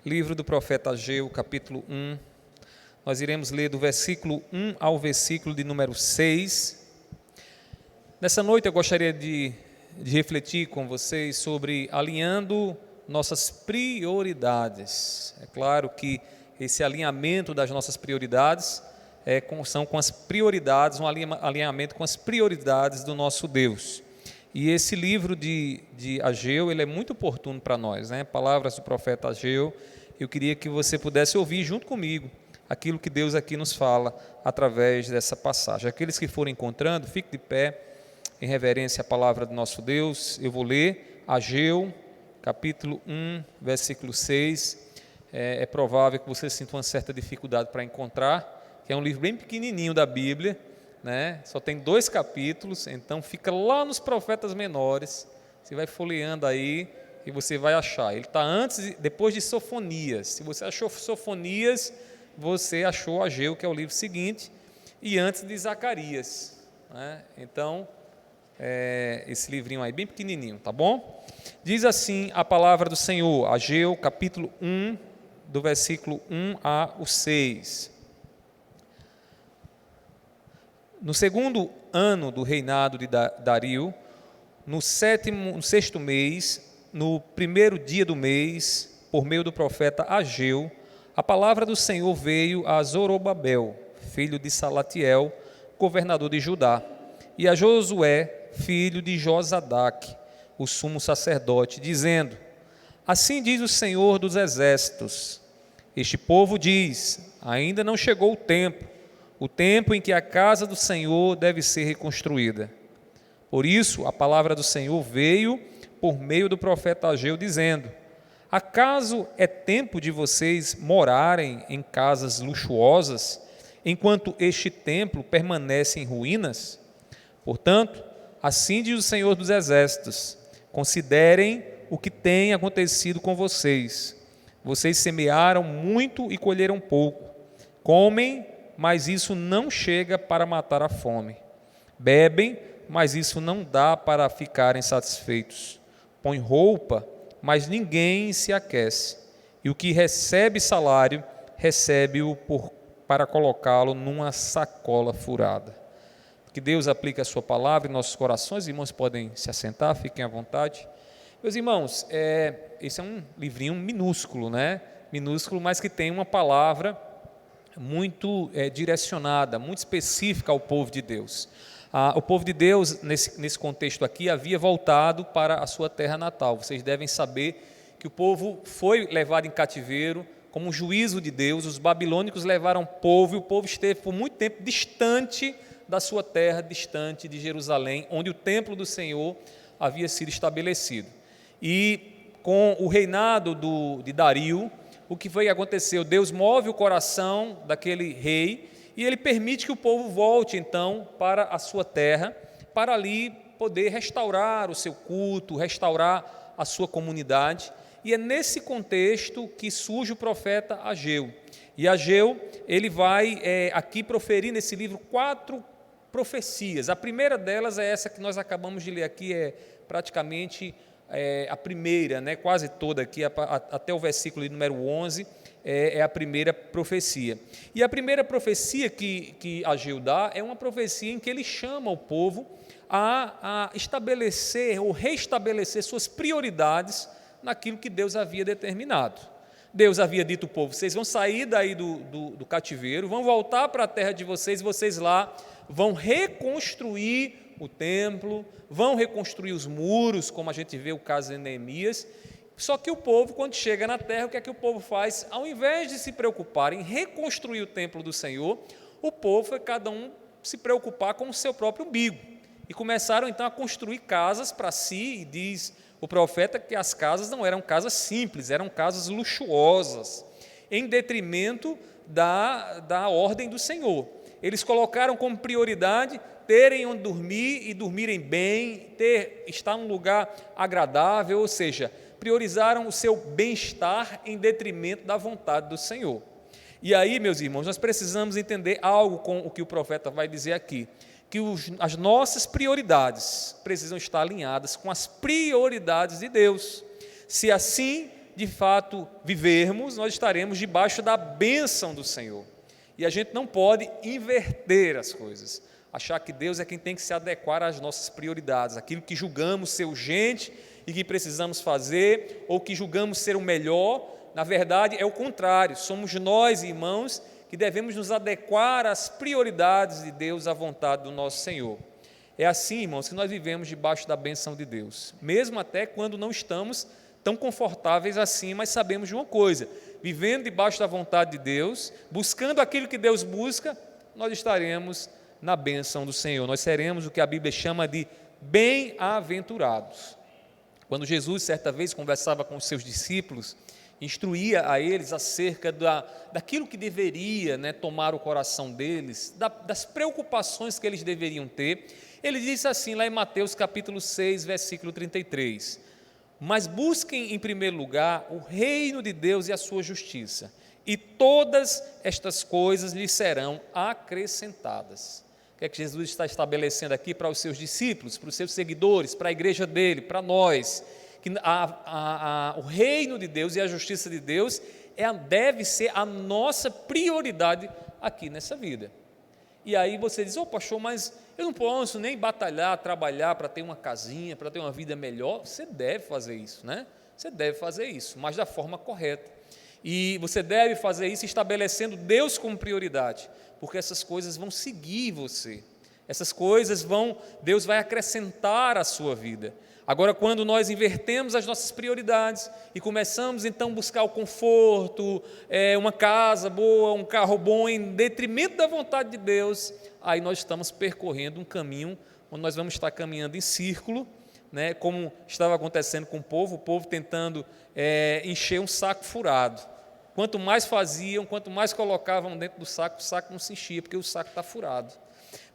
Livro do profeta Ageu, capítulo 1. Nós iremos ler do versículo 1 ao versículo de número 6. Nessa noite eu gostaria de refletir com vocês sobre alinhando nossas prioridades. É claro que esse alinhamento das nossas prioridades são com as prioridades, um alinhamento com as prioridades do nosso Deus. E esse livro de Ageu, ele é muito oportuno para nós, né? Palavras do profeta Ageu. Eu queria que você pudesse ouvir junto comigo aquilo que Deus aqui nos fala através dessa passagem. Aqueles que forem encontrando, fique de pé em reverência à palavra do nosso Deus. Eu vou ler Ageu, capítulo 1, versículo 6. É provável que você sinta uma certa dificuldade para encontrar, que é um livro bem pequenininho da Bíblia, né? Só tem 2 capítulos, então fica lá nos profetas menores. Você vai folheando aí e você vai achar. Ele está depois de Sofonias. Se você achou Sofonias, você achou Ageu, que é o livro seguinte, e antes de Zacarias, né? Então, esse livrinho aí bem pequenininho, tá bom? Diz assim a palavra do Senhor, Ageu, capítulo 1, do versículo 1 ao 6. No segundo ano do reinado de Dario, no sexto mês, no primeiro dia do mês, por meio do profeta Ageu, a palavra do Senhor veio a Zorobabel, filho de Salatiel, governador de Judá, e a Josué, filho de Josadaque, o sumo sacerdote, dizendo: Assim diz o Senhor dos exércitos, este povo diz, ainda não chegou o tempo em que a casa do Senhor deve ser reconstruída. Por isso, a palavra do Senhor veio por meio do profeta Ageu, dizendo: Acaso é tempo de vocês morarem em casas luxuosas, enquanto este templo permanece em ruínas? Portanto, assim diz o Senhor dos exércitos: considerem o que tem acontecido com vocês. Vocês semearam muito e colheram pouco. Comem, mas isso não chega para matar a fome. Bebem, mas isso não dá para ficarem satisfeitos. Põem roupa, mas ninguém se aquece. E o que recebe salário, recebe-o para colocá-lo numa sacola furada. Que Deus aplique a sua palavra em nossos corações. Os irmãos podem se assentar, fiquem à vontade. Meus irmãos, esse é um livrinho minúsculo, né? Minúsculo, mas que tem uma palavra muito direcionada, muito específica ao povo de Deus. O povo de Deus, nesse contexto aqui, havia voltado para a sua terra natal. Vocês devem saber que o povo foi levado em cativeiro como um juízo de Deus. Os babilônicos levaram o povo, e o povo esteve por muito tempo distante da sua terra, distante de Jerusalém, onde o templo do Senhor havia sido estabelecido. E com o reinado de Dario, o que foi que aconteceu? Deus move o coração daquele rei e ele permite que o povo volte então para a sua terra, para ali poder restaurar o seu culto, restaurar a sua comunidade. E é nesse contexto que surge o profeta Ageu. E Ageu, ele vai aqui proferir nesse livro 4 profecias. A primeira delas é essa que nós acabamos de ler aqui, praticamente a primeira, né, quase toda aqui, até o versículo número 11, é a primeira profecia. E a primeira profecia que Ageu dá é uma profecia em que ele chama o povo a estabelecer ou restabelecer suas prioridades naquilo que Deus havia determinado. Deus havia dito ao povo: vocês vão sair daí do cativeiro, vão voltar para a terra de vocês, vocês lá vão reconstruir o templo, vão reconstruir os muros, como a gente vê o caso de Neemias. Só que o povo, quando chega na terra, o que é que o povo faz? Ao invés de se preocupar em reconstruir o templo do Senhor, o povo foi cada um se preocupar com o seu próprio umbigo. E começaram então a construir casas para si, e diz o profeta que as casas não eram casas simples, eram casas luxuosas, em detrimento da ordem do Senhor. Eles colocaram como prioridade terem onde dormir e dormirem bem, estar num lugar agradável, ou seja, priorizaram o seu bem-estar em detrimento da vontade do Senhor. E aí, meus irmãos, nós precisamos entender algo com o que o profeta vai dizer aqui, que as nossas prioridades precisam estar alinhadas com as prioridades de Deus. Se assim de fato vivermos, nós estaremos debaixo da bênção do Senhor. E a gente não pode inverter as coisas, achar que Deus é quem tem que se adequar às nossas prioridades, aquilo que julgamos ser urgente e que precisamos fazer, ou que julgamos ser o melhor. Na verdade é o contrário, somos nós, irmãos, que devemos nos adequar às prioridades de Deus, à vontade do nosso Senhor. É assim, irmãos, que nós vivemos debaixo da bênção de Deus, mesmo até quando não estamos tão confortáveis assim, mas sabemos de uma coisa: vivendo debaixo da vontade de Deus, buscando aquilo que Deus busca, nós estaremos na bênção do Senhor, nós seremos o que a Bíblia chama de bem-aventurados. Quando Jesus, certa vez, conversava com os seus discípulos, instruía a eles acerca daquilo que deveria, tomar o coração deles, das preocupações que eles deveriam ter, ele disse assim, lá em Mateus capítulo 6, versículo 33, mas busquem em primeiro lugar o reino de Deus e a sua justiça, e todas estas coisas lhes serão acrescentadas. O que é que Jesus está estabelecendo aqui para os seus discípulos, para os seus seguidores, para a igreja dele, para nós? Que o reino de Deus e a justiça de Deus deve ser a nossa prioridade aqui nessa vida. E aí você diz, pastor, mas eu não posso nem batalhar, trabalhar para ter uma casinha, para ter uma vida melhor. Você deve fazer isso, Você deve fazer isso, mas da forma correta. E você deve fazer isso estabelecendo Deus como prioridade, porque essas coisas vão seguir você. Essas coisas Deus vai acrescentar à sua vida. Agora, quando nós invertemos as nossas prioridades e começamos então a buscar o conforto, uma casa boa, um carro bom, em detrimento da vontade de Deus, aí nós estamos percorrendo um caminho onde nós vamos estar caminhando em círculo, como estava acontecendo com o povo tentando encher um saco furado. Quanto mais faziam, quanto mais colocavam dentro do saco, o saco não se enchia, porque o saco está furado.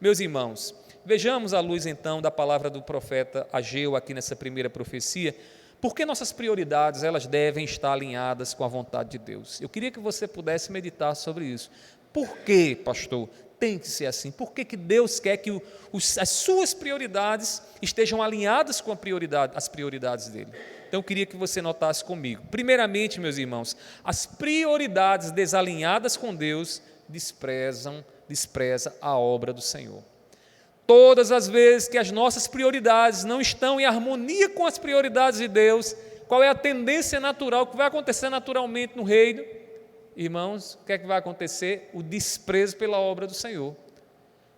Meus irmãos, vejamos à luz então da palavra do profeta Ageu aqui nessa primeira profecia, por que nossas prioridades elas devem estar alinhadas com a vontade de Deus. Eu queria que você pudesse meditar sobre isso. Por que, pastor, tem que ser assim? Por que Deus quer que as suas prioridades estejam alinhadas com as prioridades dele? Então eu queria que você notasse comigo. Primeiramente, meus irmãos, as prioridades desalinhadas com Deus despreza a obra do Senhor. Todas as vezes que as nossas prioridades não estão em harmonia com as prioridades de Deus, qual é a tendência natural, o que vai acontecer naturalmente no reino? Irmãos, o que é que vai acontecer? O desprezo pela obra do Senhor.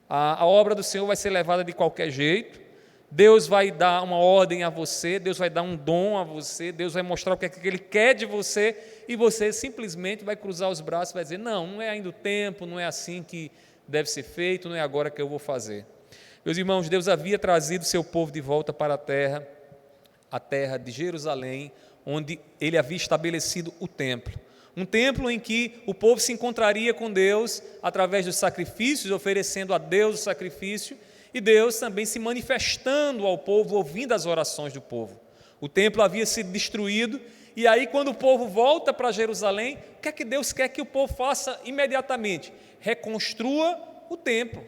A obra do Senhor vai ser levada de qualquer jeito, Deus vai dar uma ordem a você, Deus vai dar um dom a você, Deus vai mostrar o que é que Ele quer de você, e você simplesmente vai cruzar os braços e vai dizer, não é ainda o tempo, não é assim que deve ser feito, não é agora que eu vou fazer. Meus irmãos, Deus havia trazido seu povo de volta para a terra de Jerusalém, onde Ele havia estabelecido o templo. Um templo em que o povo se encontraria com Deus através dos sacrifícios, oferecendo a Deus o sacrifício, e Deus também se manifestando ao povo, ouvindo as orações do povo. O templo havia sido destruído, e aí quando o povo volta para Jerusalém, o que é que Deus quer que o povo faça imediatamente? Reconstrua o templo.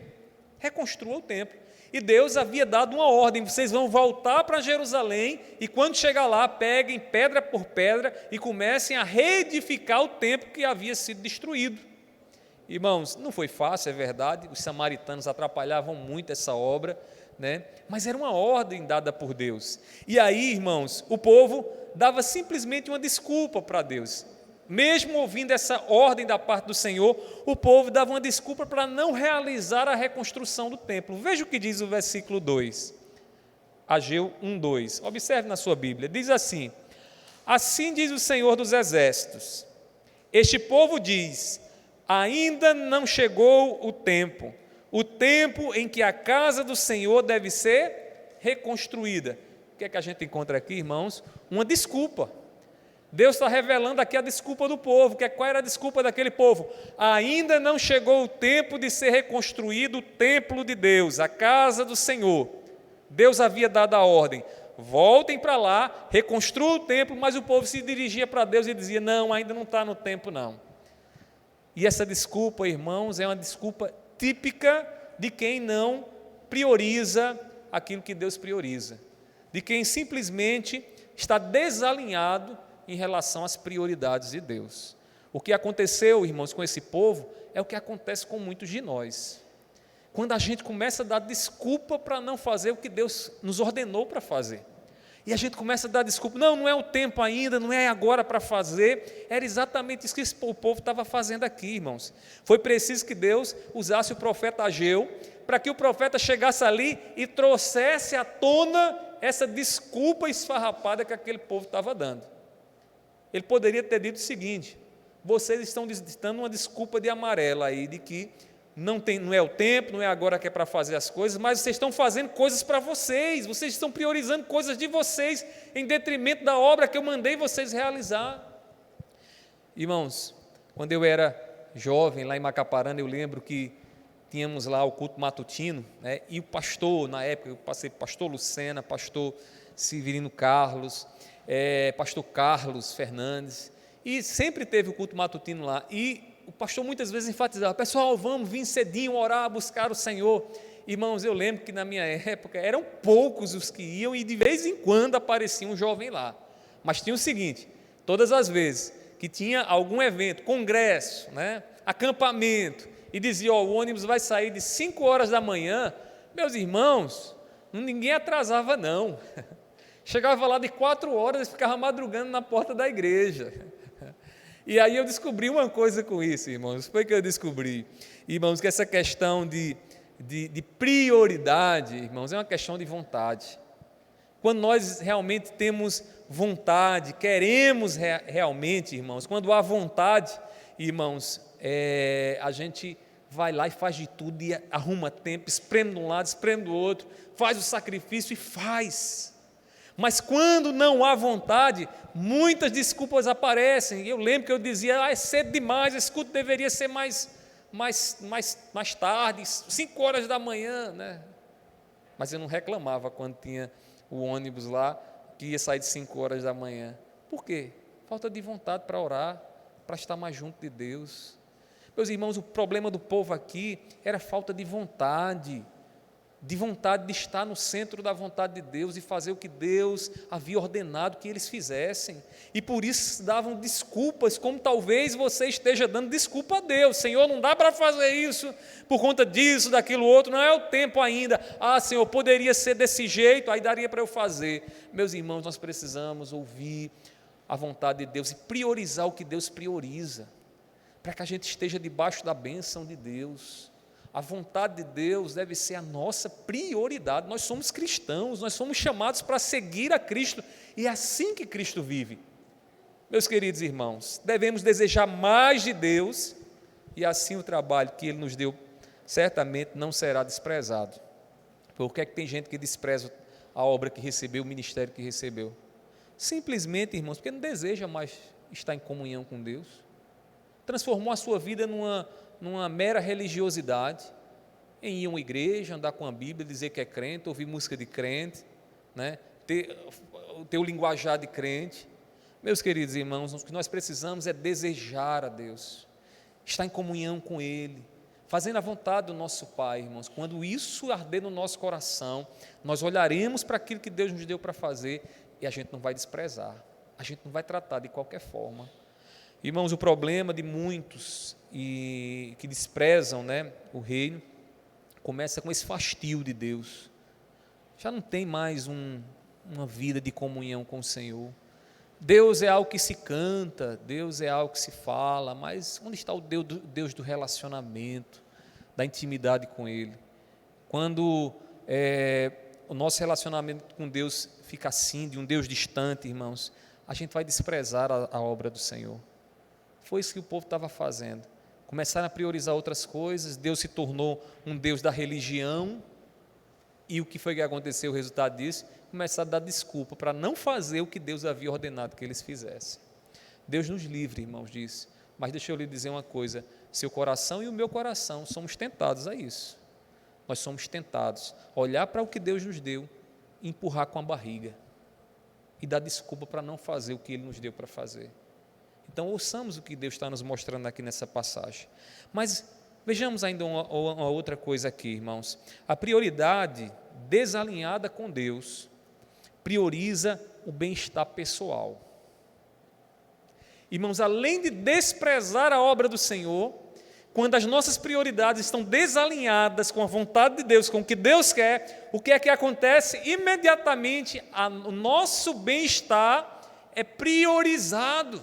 Reconstrua o templo. E Deus havia dado uma ordem, vocês vão voltar para Jerusalém, e quando chegar lá, peguem pedra por pedra e comecem a reedificar o templo que havia sido destruído. Irmãos, não foi fácil, é verdade, os samaritanos atrapalhavam muito essa obra, mas era uma ordem dada por Deus. E aí, irmãos, o povo dava simplesmente uma desculpa para Deus. Mesmo ouvindo essa ordem da parte do Senhor, o povo dava uma desculpa para não realizar a reconstrução do templo. Veja o que diz o versículo 2, Ageu 1:2. Observe na sua Bíblia, diz assim: assim diz o Senhor dos Exércitos, este povo diz, ainda não chegou o tempo em que a casa do Senhor deve ser reconstruída. O que é que a gente encontra aqui, irmãos? Uma desculpa. Deus está revelando aqui a desculpa do povo. Qual era a desculpa daquele povo? Ainda não chegou o tempo de ser reconstruído o templo de Deus, a casa do Senhor. Deus havia dado a ordem, voltem para lá, reconstruam o templo, mas o povo se dirigia para Deus e dizia, não, ainda não está no tempo não. E essa desculpa, irmãos, é uma desculpa típica de quem não prioriza aquilo que Deus prioriza, de quem simplesmente está desalinhado em relação às prioridades de Deus. O que aconteceu, irmãos, com esse povo é o que acontece com muitos de nós. Quando a gente começa a dar desculpa para não fazer o que Deus nos ordenou para fazer. E a gente começa a dar desculpa, não é o tempo ainda, não é agora para fazer. Era exatamente isso que esse povo estava fazendo aqui, irmãos. Foi preciso que Deus usasse o profeta Ageu, para que o profeta chegasse ali e trouxesse à tona essa desculpa esfarrapada que aquele povo estava dando. Ele poderia ter dito o seguinte: vocês estão dando uma desculpa de amarela aí, de que não é o tempo, não é agora que é para fazer as coisas, mas vocês estão fazendo coisas para vocês estão priorizando coisas de vocês, em detrimento da obra que eu mandei vocês realizar. Irmãos, quando eu era jovem, lá em Macaparana, eu lembro que tínhamos lá o culto matutino, né, e o pastor, na época, eu passei pastor Lucena, pastor Severino Carlos, pastor Carlos Fernandes, e sempre teve o culto matutino lá, e o pastor muitas vezes enfatizava: pessoal, vamos vir cedinho orar, buscar o Senhor. Irmãos, eu lembro que na minha época eram poucos os que iam e de vez em quando aparecia um jovem lá, mas tinha o seguinte: todas as vezes que tinha algum evento, congresso, né, acampamento, e dizia: o ônibus vai sair de 5 horas da manhã, meus irmãos, ninguém atrasava não, chegava lá de 4 horas e ficava madrugando na porta da igreja. E aí eu descobri uma coisa com isso, irmãos. Foi que eu descobri, irmãos, que essa questão de prioridade, irmãos, é uma questão de vontade. Quando nós realmente temos vontade, queremos realmente, irmãos, quando há vontade, irmãos, a gente vai lá e faz de tudo, e arruma tempo, espreme de um lado, espreme do outro, faz o sacrifício e faz. Mas quando não há vontade, muitas desculpas aparecem. Eu lembro que eu dizia: é cedo demais, esse culto deveria ser mais tarde, 5 horas da manhã, né? Mas eu não reclamava quando tinha o ônibus lá, que ia sair de 5 horas da manhã. Por quê? Falta de vontade para orar, para estar mais junto de Deus. Meus irmãos, o problema do povo aqui era falta de vontade de estar no centro da vontade de Deus e fazer o que Deus havia ordenado que eles fizessem, e por isso davam desculpas, como talvez você esteja dando desculpa a Deus: Senhor, não dá para fazer isso, por conta disso, daquilo outro, não é o tempo ainda, Senhor, poderia ser desse jeito, aí daria para eu fazer. Meus irmãos, nós precisamos ouvir a vontade de Deus e priorizar o que Deus prioriza, para que a gente esteja debaixo da bênção de Deus. A vontade de Deus deve ser a nossa prioridade. Nós somos cristãos, nós somos chamados para seguir a Cristo, e é assim que Cristo vive. Meus queridos irmãos, devemos desejar mais de Deus, e assim o trabalho que Ele nos deu certamente não será desprezado. Por que é que tem gente que despreza a obra que recebeu, o ministério que recebeu? Simplesmente, irmãos, porque não deseja mais estar em comunhão com Deus. Transformou a sua vida numa mera religiosidade, em ir a uma igreja, andar com a Bíblia, dizer que é crente, ouvir música de crente, né? ter o linguajar de crente. Meus queridos irmãos, o que nós precisamos é desejar a Deus, estar em comunhão com Ele, fazendo a vontade do nosso Pai, irmãos. Quando isso arder no nosso coração, nós olharemos para aquilo que Deus nos deu para fazer, e a gente não vai desprezar, a gente não vai tratar de qualquer forma. Irmãos, o problema de muitos que desprezam, né, o reino, começa com esse fastio de Deus. Já não tem mais uma vida de comunhão com o Senhor. Deus é algo que se canta, Deus é algo que se fala, mas onde está o Deus do relacionamento, da intimidade com Ele? Quando o nosso relacionamento com Deus fica assim, de um Deus distante, irmãos, a gente vai desprezar a obra do Senhor. Foi isso que o povo estava fazendo. Começaram a priorizar outras coisas, Deus se tornou um Deus da religião, e o que foi que aconteceu, o resultado disso? Começaram a dar desculpa para não fazer o que Deus havia ordenado que eles fizessem. Deus nos livre, irmãos, disso. Mas deixa eu lhe dizer uma coisa: seu coração e o meu coração somos tentados a isso. Nós somos tentados a olhar para o que Deus nos deu e empurrar com a barriga, e dar desculpa para não fazer o que Ele nos deu para fazer. Então, ouçamos o que Deus está nos mostrando aqui nessa passagem. Mas vejamos ainda uma outra coisa aqui, irmãos. A prioridade desalinhada com Deus prioriza o bem-estar pessoal. Irmãos, além de desprezar a obra do Senhor, quando as nossas prioridades estão desalinhadas com a vontade de Deus, com o que Deus quer, o que é que acontece? Imediatamente o nosso bem-estar é priorizado.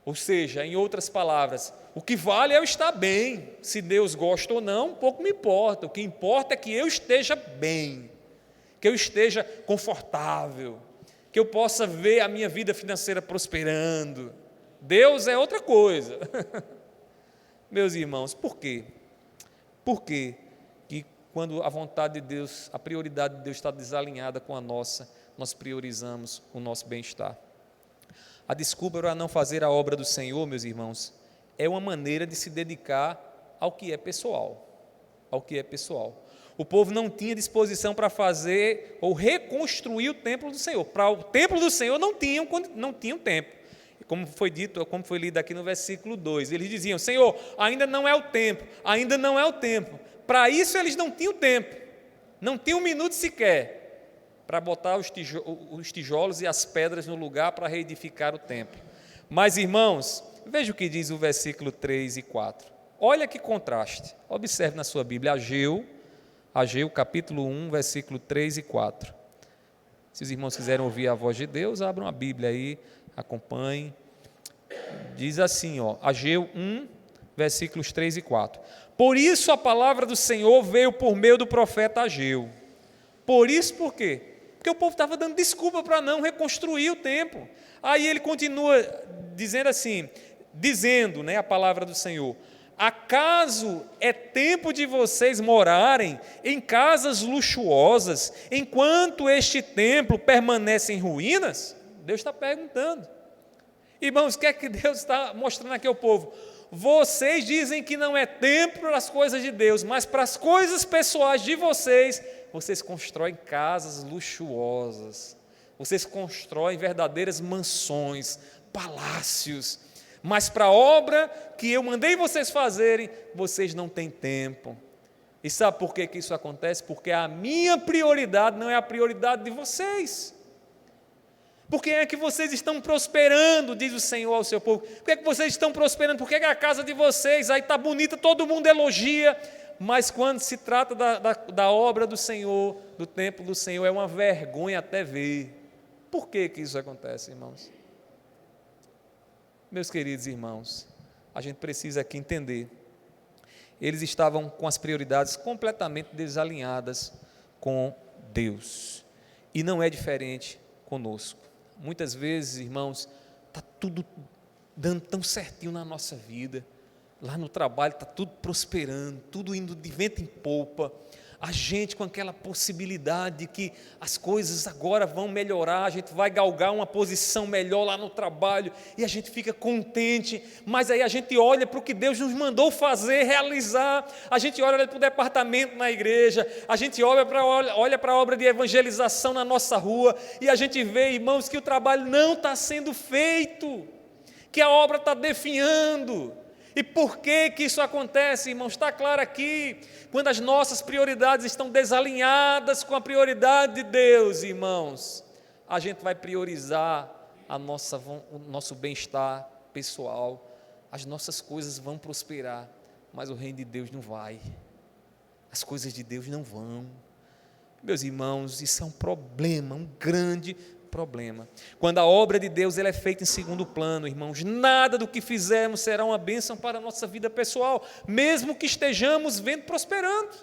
Ou seja, em outras palavras, o que vale é eu estar bem. Se Deus gosta ou não, pouco me importa. O que importa é que eu esteja bem, que eu esteja confortável, que eu possa ver a minha vida financeira prosperando. Deus é outra coisa. Meus irmãos, por quê? Por quê que quando a vontade de Deus, a prioridade de Deus está desalinhada com a nossa, nós priorizamos o nosso bem-estar? A desculpa para não fazer a obra do Senhor, meus irmãos, é uma maneira de se dedicar ao que é pessoal, ao que é pessoal. O povo não tinha disposição para fazer ou reconstruir o templo do Senhor. Para o templo do Senhor não tinham tempo. Como foi dito, como foi lido aqui no versículo 2, eles diziam: Senhor, ainda não é o tempo, ainda não é o tempo. Para isso eles não tinham tempo, não tinham um minuto sequer para botar os tijolos e as pedras no lugar para reedificar o templo. Mas, irmãos, veja o que diz o versículo 3 e 4. Olha que contraste. Observe na sua Bíblia, Ageu capítulo 1, versículo 3 e 4. Se os irmãos quiserem ouvir a voz de Deus, abram a Bíblia aí, acompanhem. Diz assim, Ageu 1, versículos 3 e 4. Por isso a palavra do Senhor veio por meio do profeta Ageu. Por isso, por quê? Porque o povo estava dando desculpa para não reconstruir o templo. Aí ele continua dizendo assim, a palavra do Senhor: acaso é tempo de vocês morarem em casas luxuosas, enquanto este templo permanece em ruínas? Deus está perguntando. Irmãos, o que é que Deus está mostrando aqui ao povo? Vocês dizem que não é tempo para as coisas de Deus, mas para as coisas pessoais de vocês constroem casas luxuosas, vocês constroem verdadeiras mansões, palácios, mas para a obra que eu mandei vocês fazerem, vocês não têm tempo. E sabe por que isso acontece? Porque a minha prioridade não é a prioridade de vocês. Por que é que vocês estão prosperando, diz o Senhor ao seu povo? Por que é que vocês estão prosperando? Por que é a casa de vocês aí está bonita, todo mundo elogia, mas quando se trata da obra do Senhor, do templo do Senhor, é uma vergonha até ver. Por que isso acontece, irmãos? Meus queridos irmãos, a gente precisa aqui entender. Eles estavam com as prioridades completamente desalinhadas com Deus. E não é diferente conosco. Muitas vezes, irmãos, está tudo dando tão certinho na nossa vida. Lá no trabalho está tudo prosperando, tudo indo de vento em polpa. A gente com aquela possibilidade de que as coisas agora vão melhorar, a gente vai galgar uma posição melhor lá no trabalho, e a gente fica contente, mas aí a gente olha para o que Deus nos mandou fazer, realizar, a gente olha para o departamento na igreja, a gente olha para a obra de evangelização na nossa rua, e a gente vê, irmãos, que o trabalho não está sendo feito, que a obra está definhando. E por que isso acontece, irmãos? Está claro aqui, quando as nossas prioridades estão desalinhadas com a prioridade de Deus, irmãos, a gente vai priorizar o nosso bem-estar pessoal, as nossas coisas vão prosperar, mas o reino de Deus não vai, as coisas de Deus não vão. Meus irmãos, isso é um problema, um grande problema. Quando a obra de Deus ela é feita em segundo plano, irmãos, nada do que fizermos será uma bênção para a nossa vida pessoal, mesmo que estejamos vendo prosperando.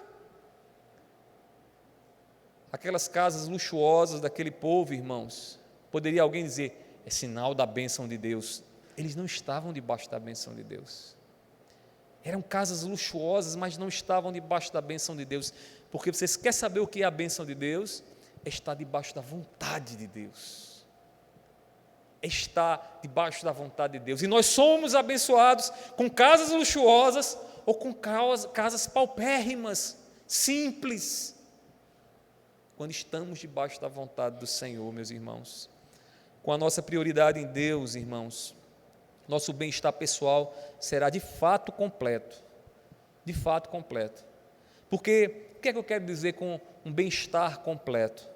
Aquelas casas luxuosas daquele povo, irmãos, poderia alguém dizer, é sinal da bênção de Deus. Eles não estavam debaixo da bênção de Deus. Eram casas luxuosas, mas não estavam debaixo da bênção de Deus, porque vocês querem saber o que é a bênção de Deus? Está debaixo da vontade de Deus, está debaixo da vontade de Deus, e nós somos abençoados com casas luxuosas, ou com casas paupérrimas, simples, quando estamos debaixo da vontade do Senhor, meus irmãos. Com a nossa prioridade em Deus, irmãos, nosso bem-estar pessoal será de fato completo, porque, o que é que eu quero dizer com um bem-estar completo?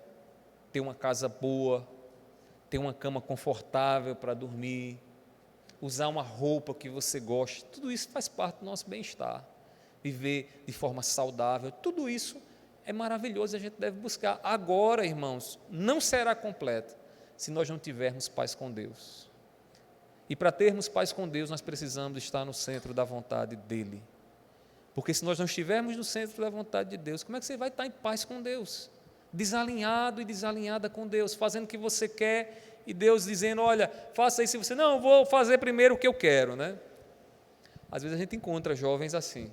Ter uma casa boa, ter uma cama confortável para dormir, usar uma roupa que você gosta, tudo isso faz parte do nosso bem-estar. Viver de forma saudável, tudo isso é maravilhoso, a gente deve buscar. Agora, irmãos, não será completo se nós não tivermos paz com Deus. E para termos paz com Deus, nós precisamos estar no centro da vontade dEle. Porque se nós não estivermos no centro da vontade de Deus, como é que você vai estar em paz com Deus? Desalinhado e desalinhada com Deus, fazendo o que você quer, e Deus dizendo, olha, faça isso, e você, não, eu vou fazer primeiro o que eu quero, né? Às vezes a gente encontra jovens assim.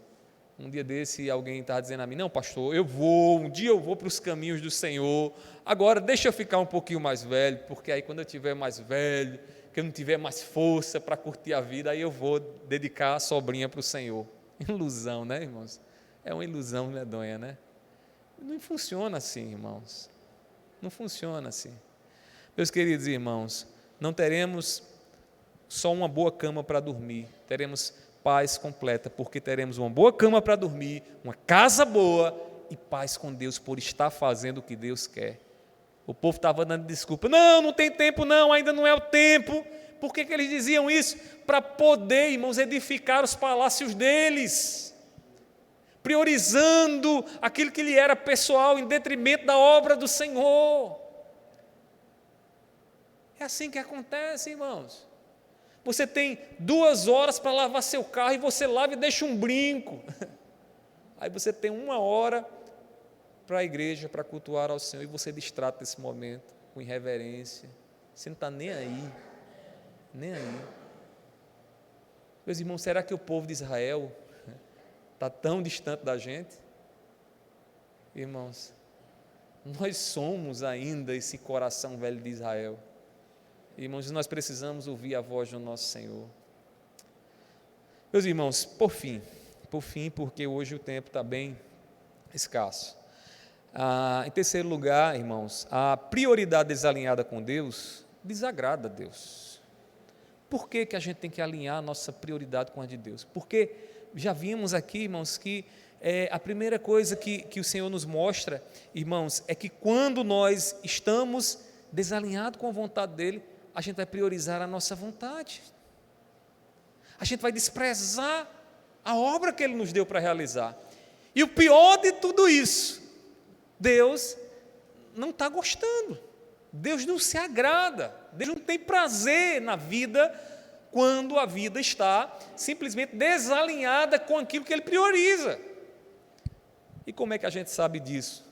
Um dia desse, alguém estava dizendo a mim, não, pastor, um dia eu vou para os caminhos do Senhor, agora deixa eu ficar um pouquinho mais velho, porque aí quando eu estiver mais velho, que eu não tiver mais força para curtir a vida, aí eu vou dedicar a sobrinha para o Senhor. Ilusão, né, irmãos? É uma ilusão medonha, né? Não funciona assim, irmãos. Não funciona assim. Meus queridos irmãos, não teremos só uma boa cama para dormir, teremos paz completa, porque teremos uma boa cama para dormir, uma casa boa e paz com Deus por estar fazendo o que Deus quer. O povo estava dando desculpa, não tem tempo não, ainda não é o tempo. Por que eles diziam isso? Para poder, irmãos, edificar os palácios deles, priorizando aquilo que lhe era pessoal em detrimento da obra do Senhor. É assim que acontece, irmãos. Você tem 2 horas para lavar seu carro e você lava e deixa um brinco. Aí você tem 1 hora para a igreja, para cultuar ao Senhor, e você distrata esse momento com irreverência. Você não está nem aí. Nem aí. Meus irmãos, será que o povo de Israel está tão distante da gente? Irmãos, nós somos ainda esse coração velho de Israel. Irmãos, nós precisamos ouvir a voz do nosso Senhor. Meus irmãos, por fim, porque hoje o tempo está bem escasso. Em terceiro lugar, irmãos, a prioridade desalinhada com Deus desagrada a Deus. Por que a gente tem que alinhar a nossa prioridade com a de Deus? Porque já vimos aqui, irmãos, que a primeira coisa que o Senhor nos mostra, irmãos, é que quando nós estamos desalinhados com a vontade dEle, a gente vai priorizar a nossa vontade. A gente vai desprezar a obra que Ele nos deu para realizar. E o pior de tudo isso, Deus não está gostando. Deus não se agrada. Deus não tem prazer na vida quando a vida está simplesmente desalinhada com aquilo que Ele prioriza. E como é que a gente sabe disso?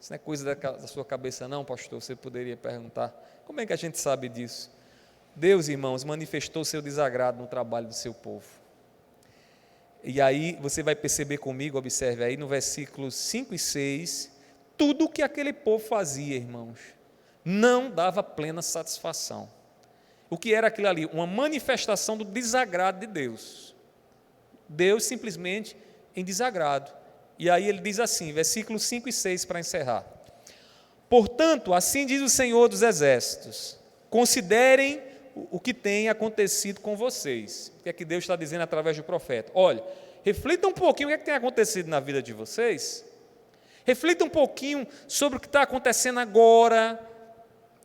Isso não é coisa da sua cabeça não, pastor, você poderia perguntar. Como é que a gente sabe disso? Deus, irmãos, manifestou seu desagrado no trabalho do seu povo. E aí você vai perceber comigo, observe aí no versículos 5 e 6, tudo o que aquele povo fazia, irmãos, não dava plena satisfação. O que era aquilo ali? Uma manifestação do desagrado de Deus. Deus simplesmente em desagrado. E aí ele diz assim, versículos 5 e 6 para encerrar. Portanto, assim diz o Senhor dos Exércitos, considerem o que tem acontecido com vocês. O que é que Deus está dizendo através do profeta? Olha, reflita um pouquinho o que é que tem acontecido na vida de vocês. Reflita um pouquinho sobre o que está acontecendo agora,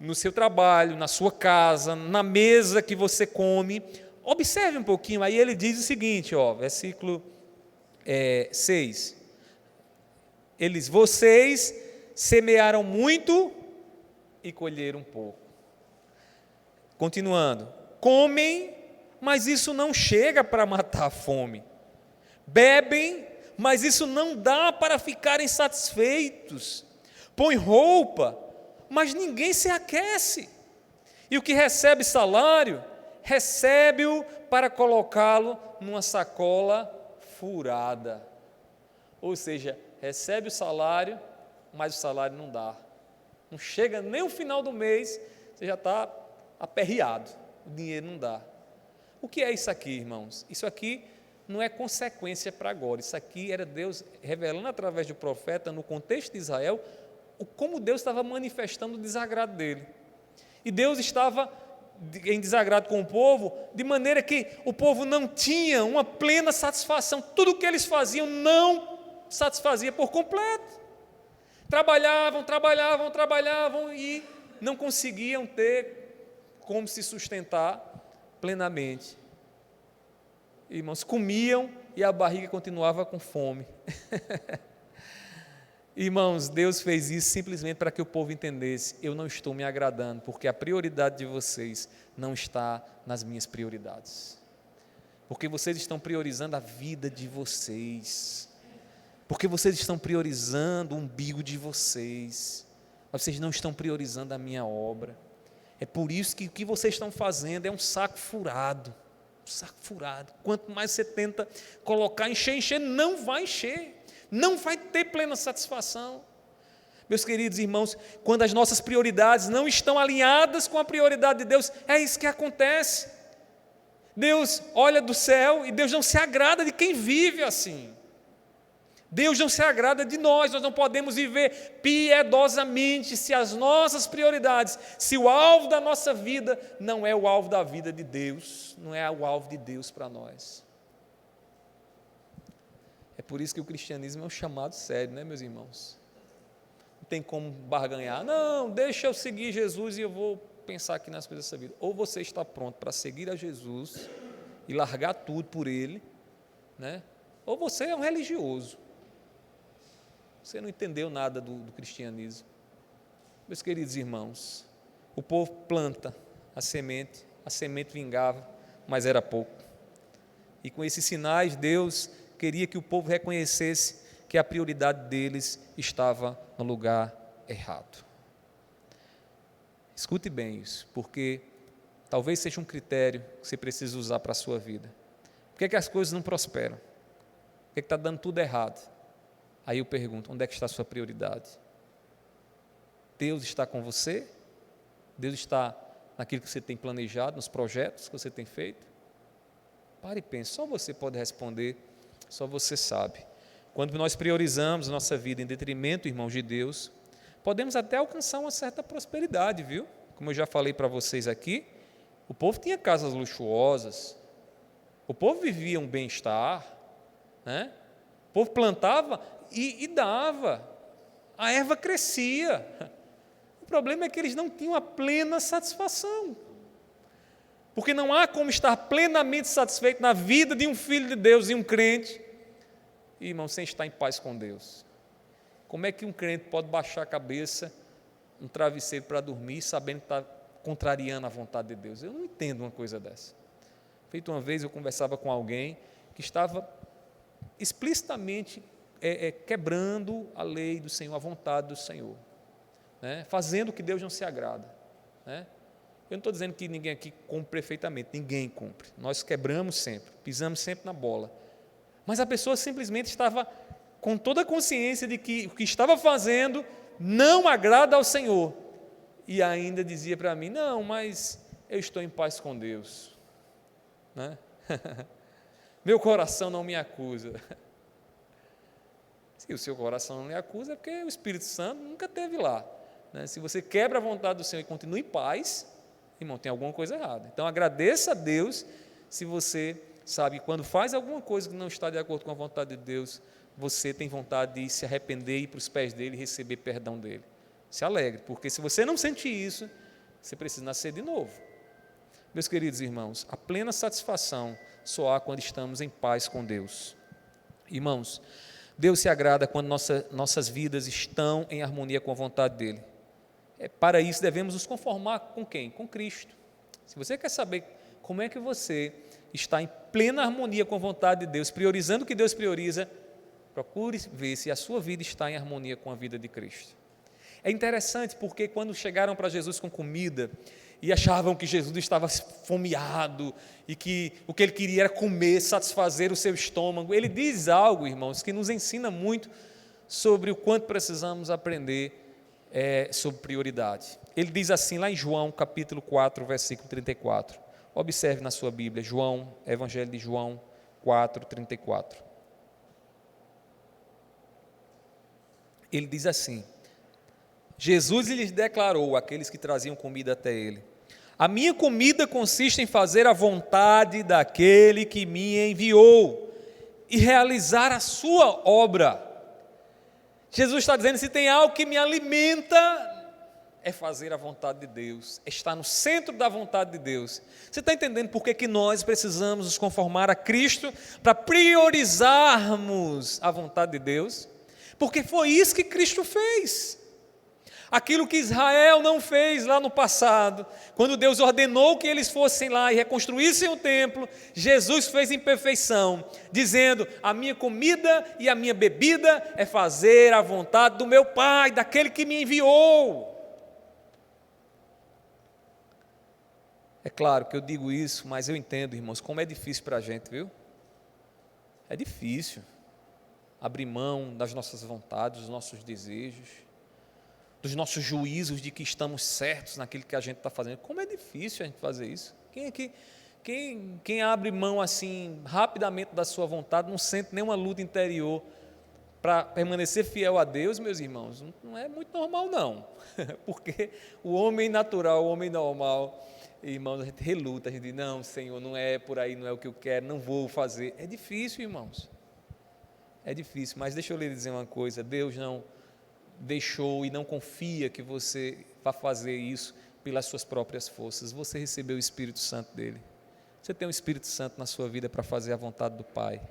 no seu trabalho, na sua casa, na mesa que você come. Observe um pouquinho, aí ele diz o seguinte, versículo 6. Vocês semearam muito e colheram pouco. Continuando, comem, mas isso não chega para matar a fome. Bebem, mas isso não dá para ficarem satisfeitos. Põe roupa, mas ninguém se aquece. E o que recebe salário, recebe-o para colocá-lo numa sacola furada. Ou seja, recebe o salário, mas o salário não dá. Não chega nem o final do mês, você já está aperreado, o dinheiro não dá. O que é isso aqui, irmãos? Isso aqui não é consequência para agora, isso aqui era Deus revelando através do profeta, no contexto de Israel, como Deus estava manifestando o desagrado dele. E Deus estava em desagrado com o povo, de maneira que o povo não tinha uma plena satisfação, tudo o que eles faziam não satisfazia por completo. Trabalhavam e não conseguiam ter como se sustentar, plenamente. Irmãos, comiam e a barriga continuava com fome. Irmãos, Deus fez isso simplesmente para que o povo entendesse: eu não estou me agradando, porque a prioridade de vocês não está nas minhas prioridades. Porque vocês estão priorizando a vida de vocês. Porque vocês estão priorizando o umbigo de vocês. Mas vocês não estão priorizando a minha obra. É por isso que o que vocês estão fazendo é um saco furado. Um saco furado. Quanto mais você tenta colocar, encher, não vai encher. Não vai ter plena satisfação. Meus queridos irmãos, quando as nossas prioridades não estão alinhadas com a prioridade de Deus, é isso que acontece. Deus olha do céu e Deus não se agrada de quem vive assim. Deus não se agrada de nós não podemos viver piedosamente se as nossas prioridades, se o alvo da nossa vida não é o alvo da vida de Deus, não é o alvo de Deus para nós. É por isso que o cristianismo é um chamado sério, né, meus irmãos? Não tem como barganhar, não, deixa eu seguir Jesus e eu vou pensar aqui nas coisas dessa vida. Ou você está pronto para seguir a Jesus e largar tudo por Ele, né? Ou você é um religioso. Você não entendeu nada do cristianismo. Meus queridos irmãos, o povo planta a semente vingava, mas era pouco. E com esses sinais, Deus queria que o povo reconhecesse que a prioridade deles estava no lugar errado. Escute bem isso, porque talvez seja um critério que você precisa usar para a sua vida. Por que as coisas não prosperam? Por que está dando tudo errado? Aí eu pergunto, onde é que está a sua prioridade? Deus está com você? Deus está naquilo que você tem planejado, nos projetos que você tem feito? Pare e pense, só você pode responder, só você sabe. Quando nós priorizamos a nossa vida em detrimento, irmãos, de Deus, podemos até alcançar uma certa prosperidade, viu? Como eu já falei para vocês aqui, o povo tinha casas luxuosas, o povo vivia um bem-estar, né? O povo plantava e dava, a erva crescia. O problema é que eles não tinham a plena satisfação, porque não há como estar plenamente satisfeito na vida de um filho de Deus e um crente, irmão, sem estar em paz com Deus. Como é que um crente pode baixar a cabeça, um travesseiro para dormir, sabendo que está contrariando a vontade de Deus? Eu não entendo uma coisa dessa. Feito uma vez, eu conversava com alguém que estava explicitamente quebrando a lei do Senhor, a vontade do Senhor, né? Fazendo o que Deus não se agrada, né? Eu não estou dizendo que ninguém aqui cumpre perfeitamente, ninguém cumpre, nós quebramos sempre, pisamos sempre na bola, mas a pessoa simplesmente estava com toda a consciência de que o que estava fazendo não agrada ao Senhor, e ainda dizia para mim, não, mas eu estou em paz com Deus, né? Meu coração não me acusa. Se o seu coração não lhe acusa, é porque o Espírito Santo nunca esteve lá, né? Se você quebra a vontade do Senhor e continua em paz, irmão, tem alguma coisa errada. Então agradeça a Deus se você sabe que quando faz alguma coisa que não está de acordo com a vontade de Deus, você tem vontade de se arrepender, ir para os pés dele e receber perdão dele. Se alegre, porque se você não sente isso, você precisa nascer de novo. Meus queridos irmãos, a plena satisfação só há quando estamos em paz com Deus. Irmãos, Deus se agrada quando nossas vidas estão em harmonia com a vontade dEle. Para isso devemos nos conformar com quem? Com Cristo. Se você quer saber como é que você está em plena harmonia com a vontade de Deus, priorizando o que Deus prioriza, procure ver se a sua vida está em harmonia com a vida de Cristo. É interessante porque quando chegaram para Jesus com comida e achavam que Jesus estava fomeado e que o que ele queria era comer, satisfazer o seu estômago, ele diz algo, irmãos, que nos ensina muito sobre o quanto precisamos aprender sobre prioridade. Ele diz assim lá em João capítulo 4, versículo 34. Observe na sua Bíblia, João, Evangelho de João 4, 34. Ele diz assim: Jesus lhes declarou, àqueles que traziam comida até ele: a minha comida consiste em fazer a vontade daquele que me enviou e realizar a sua obra. Jesus está dizendo, se tem algo que me alimenta, é fazer a vontade de Deus, é estar no centro da vontade de Deus. Você está entendendo por que nós precisamos nos conformar a Cristo para priorizarmos a vontade de Deus? Porque foi isso que Cristo fez. Aquilo que Israel não fez lá no passado, quando Deus ordenou que eles fossem lá e reconstruíssem o templo, Jesus fez em perfeição, dizendo: a minha comida e a minha bebida é fazer a vontade do meu Pai, daquele que me enviou. É claro que eu digo isso, mas eu entendo, irmãos, como é difícil para a gente, viu? É difícil abrir mão das nossas vontades, dos nossos desejos, dos nossos juízos de que estamos certos naquilo que a gente está fazendo. Como é difícil a gente fazer isso? Quem abre mão assim rapidamente da sua vontade não sente nenhuma luta interior para permanecer fiel a Deus, meus irmãos? Não é muito normal, não. Porque o homem natural, o homem normal, irmãos, a gente reluta, a gente diz: não, Senhor, não é por aí, não é o que eu quero, não vou fazer. É difícil, irmãos. É difícil, mas deixa eu lhe dizer uma coisa: Deus não deixou e não confia que você vá fazer isso pelas suas próprias forças. Você recebeu o Espírito Santo dele. Você tem o Espírito Santo na sua vida para fazer a vontade do Pai.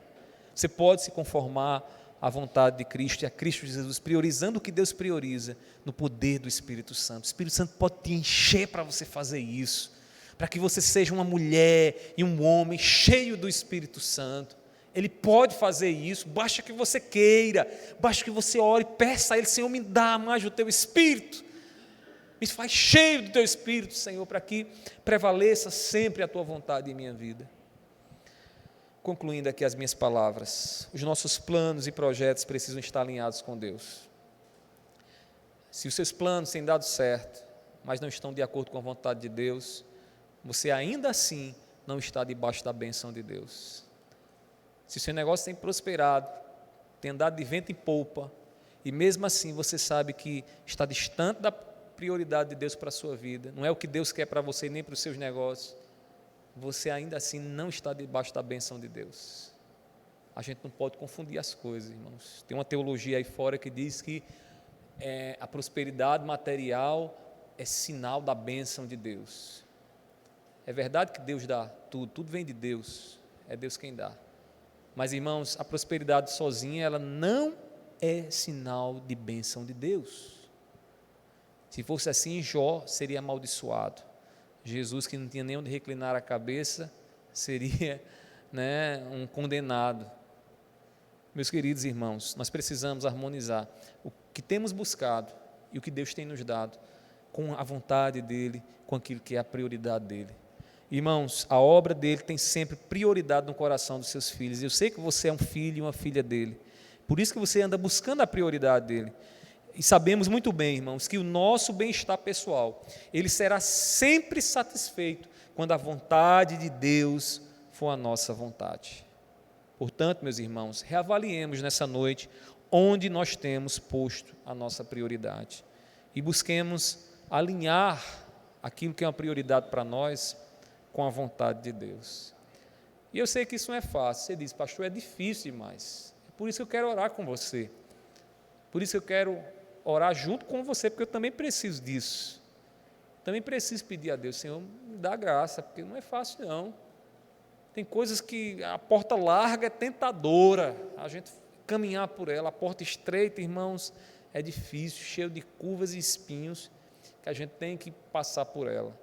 Você pode se conformar à vontade de Cristo e a Cristo Jesus, priorizando o que Deus prioriza no poder do Espírito Santo. O Espírito Santo pode te encher para você fazer isso, para que você seja uma mulher e um homem cheio do Espírito Santo. Ele pode fazer isso, basta que você queira, basta que você ore, peça a Ele: Senhor, me dá mais do Teu Espírito, me faz cheio do Teu Espírito, Senhor, para que prevaleça sempre a Tua vontade em minha vida. Concluindo aqui as minhas palavras, os nossos planos e projetos precisam estar alinhados com Deus. Se os seus planos têm dado certo, mas não estão de acordo com a vontade de Deus, você ainda assim não está debaixo da bênção de Deus. Se o seu negócio tem prosperado, tem andado de vento em polpa, e mesmo assim você sabe que está distante da prioridade de Deus para a sua vida, não é o que Deus quer para você nem para os seus negócios, você ainda assim não está debaixo da bênção de Deus. A gente não pode confundir as coisas, irmãos. Tem uma teologia aí fora que diz que a prosperidade material é sinal da bênção de Deus. É verdade que Deus dá tudo vem de Deus, é Deus quem dá. Mas, irmãos, a prosperidade sozinha, ela não é sinal de bênção de Deus. Se fosse assim, Jó seria amaldiçoado. Jesus, que não tinha nem onde reclinar a cabeça, seria, um condenado. Meus queridos irmãos, nós precisamos harmonizar o que temos buscado e o que Deus tem nos dado com a vontade dEle, com aquilo que é a prioridade dEle. Irmãos, a obra dele tem sempre prioridade no coração dos seus filhos. Eu sei que você é um filho e uma filha dele. Por isso que você anda buscando a prioridade dele. E sabemos muito bem, irmãos, que o nosso bem-estar pessoal, ele será sempre satisfeito quando a vontade de Deus for a nossa vontade. Portanto, meus irmãos, reavaliemos nessa noite onde nós temos posto a nossa prioridade. E busquemos alinhar aquilo que é uma prioridade para nós com a vontade de Deus. E eu sei que isso não é fácil. Você diz: pastor, é difícil demais. Por isso eu quero orar com você. Por isso eu quero orar junto com você, porque eu também preciso disso. Também preciso pedir a Deus: Senhor, me dá graça, porque não é fácil não. Tem coisas que a porta larga é tentadora, a gente caminhar por ela. A porta estreita, irmãos, é difícil, cheio de curvas e espinhos, que a gente tem que passar por ela.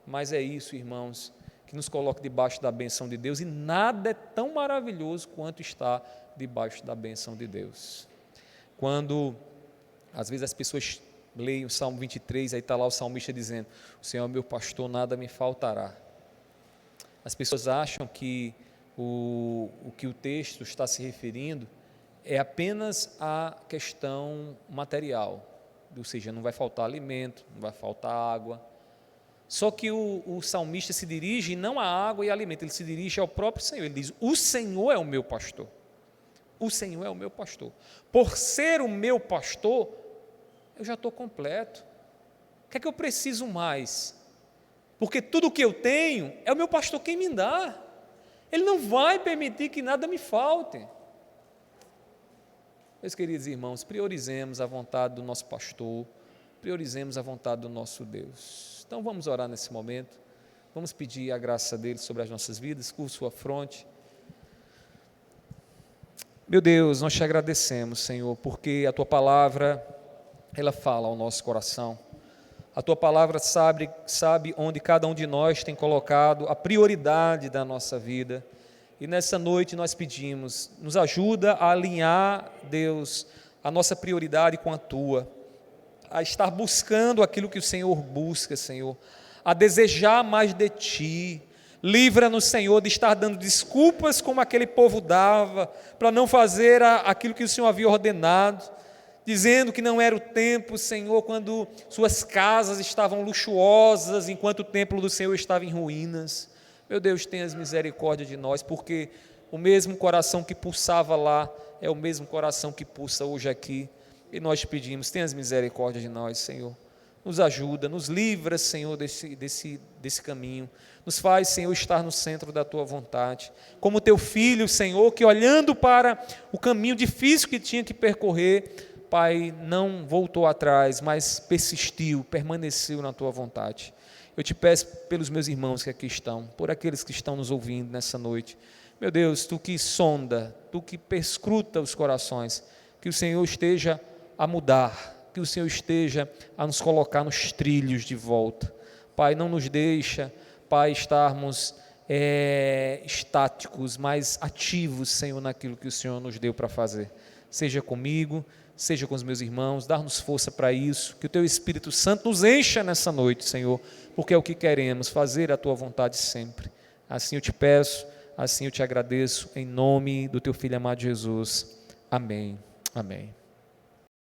Mas é isso, irmãos, que nos coloca debaixo da bênção de Deus, e nada é tão maravilhoso quanto estar debaixo da bênção de Deus. Quando, às vezes, as pessoas leem o Salmo 23, aí está lá o salmista dizendo: o Senhor é meu pastor, nada me faltará. As pessoas acham que o que o texto está se referindo é apenas a questão material, ou seja, não vai faltar alimento, não vai faltar água. Só que o salmista se dirige não à água e alimento, ele se dirige ao próprio Senhor. Ele diz: o Senhor é o meu pastor. O Senhor é o meu pastor. Por ser o meu pastor, eu já estou completo. O que é que eu preciso mais? Porque tudo o que eu tenho é o meu pastor quem me dá. Ele não vai permitir que nada me falte. Meus queridos irmãos, priorizemos a vontade do nosso pastor, priorizemos a vontade do nosso Deus. Então vamos orar nesse momento, vamos pedir a graça dele sobre as nossas vidas, curva sua fronte. Meu Deus, nós te agradecemos, Senhor, porque a Tua palavra, ela fala ao nosso coração. A Tua palavra sabe onde cada um de nós tem colocado a prioridade da nossa vida. E nessa noite nós pedimos, nos ajuda a alinhar, Deus, a nossa prioridade com a Tua, a estar buscando aquilo que o Senhor busca, Senhor, a desejar mais de Ti. Livra-nos, Senhor, de estar dando desculpas como aquele povo dava, para não fazer aquilo que o Senhor havia ordenado, dizendo que não era o tempo, Senhor, quando suas casas estavam luxuosas, enquanto o templo do Senhor estava em ruínas. Meu Deus, tenhas misericórdia de nós, porque o mesmo coração que pulsava lá é o mesmo coração que pulsa hoje aqui. E nós te pedimos, tenhas misericórdia de nós, Senhor. Nos ajuda, nos livra, Senhor, desse caminho. Nos faz, Senhor, estar no centro da Tua vontade. Como Teu Filho, Senhor, que olhando para o caminho difícil que tinha que percorrer, Pai, não voltou atrás, mas persistiu, permaneceu na Tua vontade. Eu te peço pelos meus irmãos que aqui estão, por aqueles que estão nos ouvindo nessa noite. Meu Deus, Tu que sonda, Tu que perscruta os corações, que o Senhor esteja a mudar, que o Senhor esteja a nos colocar nos trilhos de volta. Pai, não nos deixa, Pai, estarmos estáticos, mas ativos, Senhor, naquilo que o Senhor nos deu para fazer. Seja comigo, seja com os meus irmãos, dá-nos força para isso, que o Teu Espírito Santo nos encha nessa noite, Senhor, porque é o que queremos, fazer a Tua vontade sempre. Assim eu te peço, assim eu te agradeço, em nome do Teu Filho amado Jesus. Amém. Amém.